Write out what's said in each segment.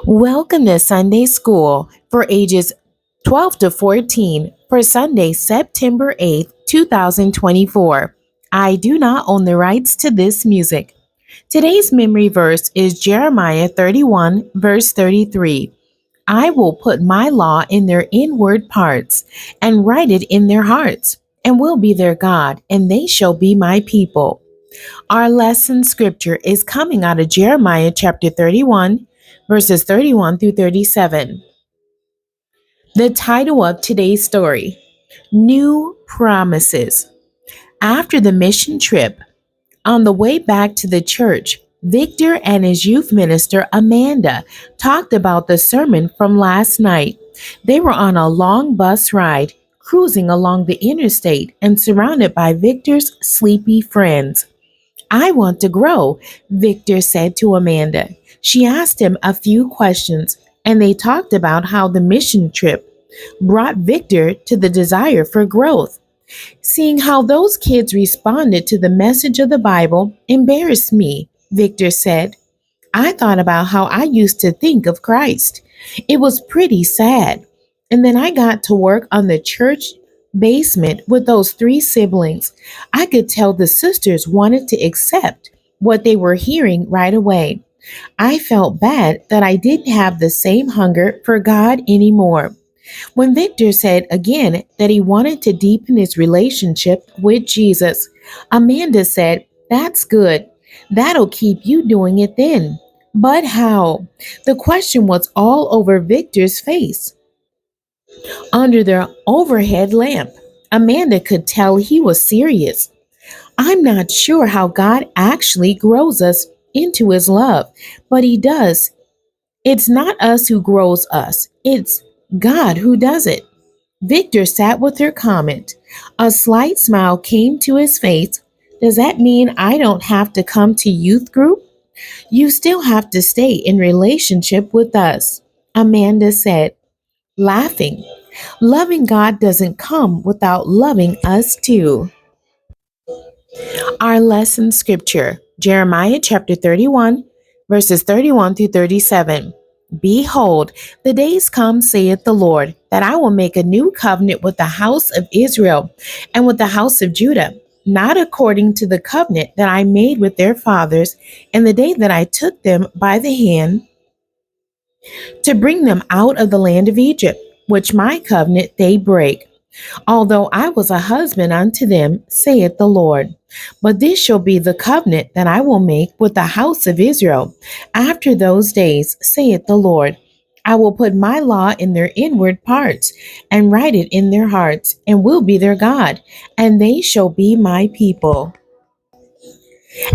Welcome to Sunday School for ages 12 to 14 for Sunday, September 8th, 2024. I do not own the rights to this music. Today's memory verse is Jeremiah 31, verse 33. I will put my law in their inward parts and write it in their hearts, and will be their God, and they shall be my people. Our lesson scripture is coming out of Jeremiah chapter 31, verses 31 through 37. The title of today's story: New Promises. After the mission trip, on the way back to the church, Victor and his youth minister Amanda talked about the sermon from last night. They were on a long bus ride, cruising along the interstate and surrounded by Victor's sleepy friends. I want to grow, Victor said to Amanda. She asked him a few questions, and they talked about how the mission trip brought Victor to the desire for growth. Seeing how those kids responded to the message of the Bible embarrassed me, Victor said. I thought about how I used to think of Christ. It was pretty sad. And then I got to work on the church basement with those three siblings. I could tell the sisters wanted to accept what they were hearing right away. I felt bad that I didn't have the same hunger for God anymore. When Victor said again that he wanted to deepen his relationship with Jesus, Amanda said, "That's good. That'll keep you doing it then." But how? The question was all over Victor's face. Under their overhead lamp, Amanda could tell he was serious. I'm not sure how God actually grows us into his love, but he does. It's not us who grows us, it's God who does it. Victor sat with her comment. A slight smile came to his face. Does that mean I don't have to come to youth group? You still have to stay in relationship with us, Amanda said, laughing. Loving God doesn't come without loving us too. Our lesson scripture, Jeremiah chapter 31, verses 31 through 37. Behold, the days come, saith the Lord, that I will make a new covenant with the house of Israel and with the house of Judah, not according to the covenant that I made with their fathers in the day that I took them by the hand to bring them out of the land of Egypt, which my covenant they break. Although I was a husband unto them, saith the Lord. But this shall be the covenant that I will make with the house of Israel. After those days, saith the Lord, I will put my law in their inward parts, and write it in their hearts, and will be their God, and they shall be my people.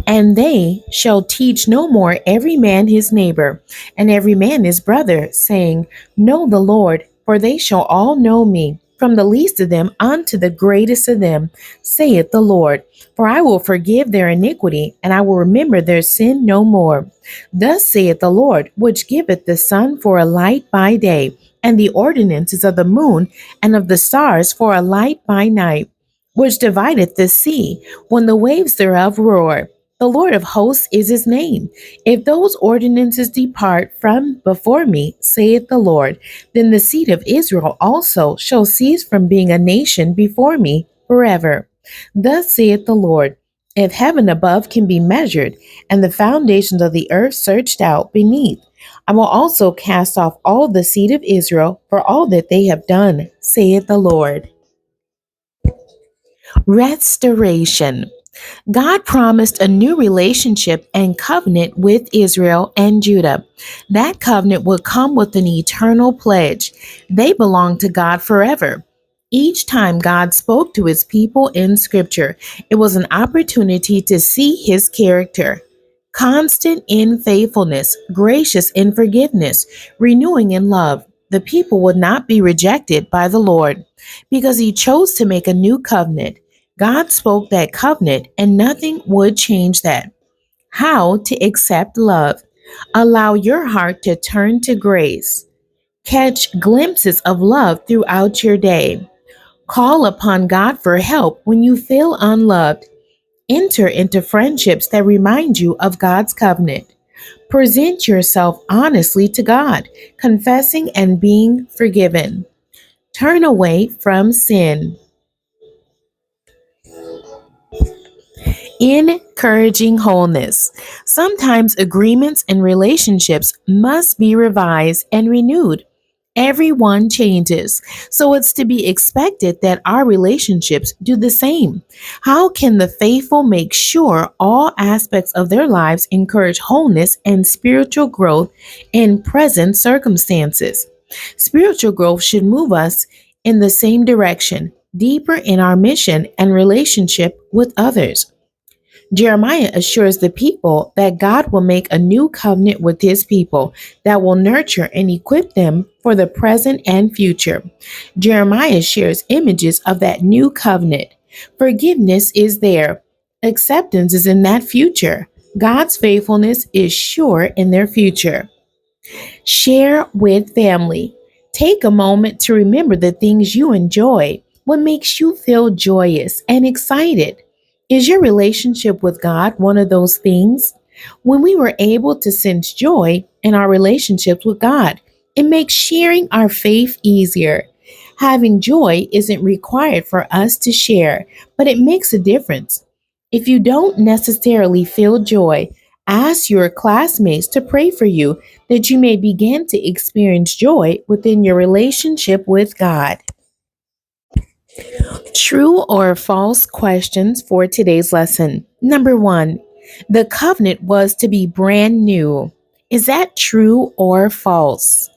And they shall teach no more every man his neighbor, and every man his brother, saying, Know the Lord, for they shall all know me, from the least of them unto the greatest of them, saith the Lord. For I will forgive their iniquity, and I will remember their sin no more. Thus saith the Lord, which giveth the sun for a light by day, and the ordinances of the moon and of the stars for a light by night, which divideth the sea when the waves thereof roar. The Lord of hosts is his name. If those ordinances depart from before me, saith the Lord, then the seed of Israel also shall cease from being a nation before me forever. Thus saith the Lord, if heaven above can be measured, and the foundations of the earth searched out beneath, I will also cast off all the seed of Israel for all that they have done, saith the Lord. Restoration. God promised a new relationship and covenant with Israel and Judah. That covenant would come with an eternal pledge. They belong to God forever. Each time God spoke to his people in Scripture, it was an opportunity to see his character. Constant in faithfulness, gracious in forgiveness, renewing in love. The people would not be rejected by the Lord because he chose to make a new covenant. God spoke that covenant, and nothing would change that. How to accept love. Allow your heart to turn to grace. Catch glimpses of love throughout your day. Call upon God for help when you feel unloved. Enter into friendships that remind you of God's covenant. Present yourself honestly to God, confessing and being forgiven. Turn away from sin. Encouraging wholeness. Sometimes agreements and relationships must be revised and renewed. Everyone changes, so it's to be expected that our relationships do the same. How can the faithful make sure all aspects of their lives encourage wholeness and spiritual growth in present circumstances? Spiritual growth should move us in the same direction, deeper in our mission and relationship with others. Jeremiah assures the people that God will make a new covenant with his people that will nurture and equip them for the present and future. Jeremiah shares images of that new covenant. Forgiveness is there, acceptance is in that future. God's faithfulness is sure in their future. Share with family. Take a moment to remember the things you enjoy, what makes you feel joyous and excited. Is your relationship with God one of those things? When we were able to sense joy in our relationships with God, it makes sharing our faith easier. Having joy isn't required for us to share, but it makes a difference. If you don't necessarily feel joy, ask your classmates to pray for you that you may begin to experience joy within your relationship with God. True or false questions for today's lesson. Number one, the covenant was to be brand new. Is that true or false?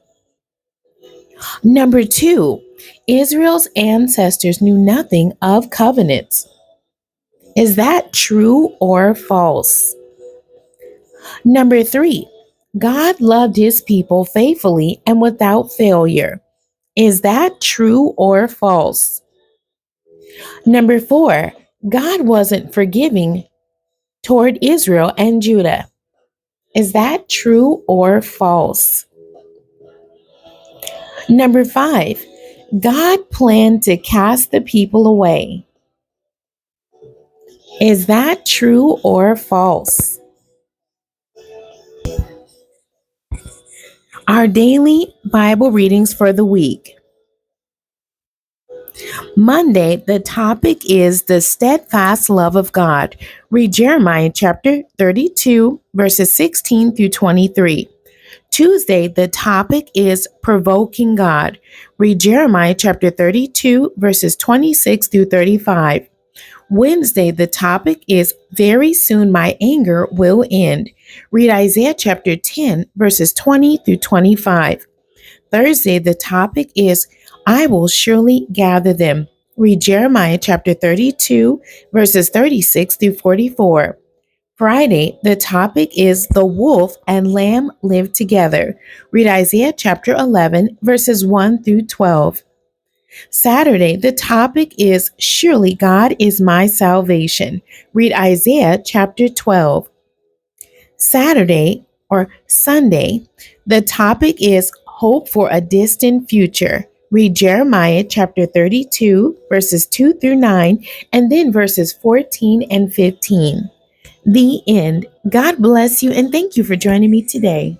Number two, Israel's ancestors knew nothing of covenants. Is that true or false? Number three, God loved his people faithfully and without failure. Is that true or false? Number four, God wasn't forgiving toward Israel and Judah. Is that true or false? Number five, God planned to cast the people away. Is that true or false? Our daily Bible readings for the week. Monday, the topic is the steadfast love of God. Read Jeremiah chapter 32, verses 16 through 23. Tuesday, the topic is provoking God. Read Jeremiah chapter 32, verses 26 through 35. Wednesday, the topic is very soon my anger will end. Read Isaiah chapter 10, verses 20 through 25. Thursday, the topic is I will surely gather them. Read Jeremiah chapter 32, verses 36 through 44. Friday, the topic is the wolf and lamb live together. Read Isaiah chapter 11, verses 1 through 12. Saturday, the topic is surely God is my salvation. Read Isaiah chapter 12. Saturday or Sunday, the topic is hope for a distant future. Read Jeremiah chapter 32, verses 2 through 9, and then verses 14 and 15. The end. God bless you and thank you for joining me today.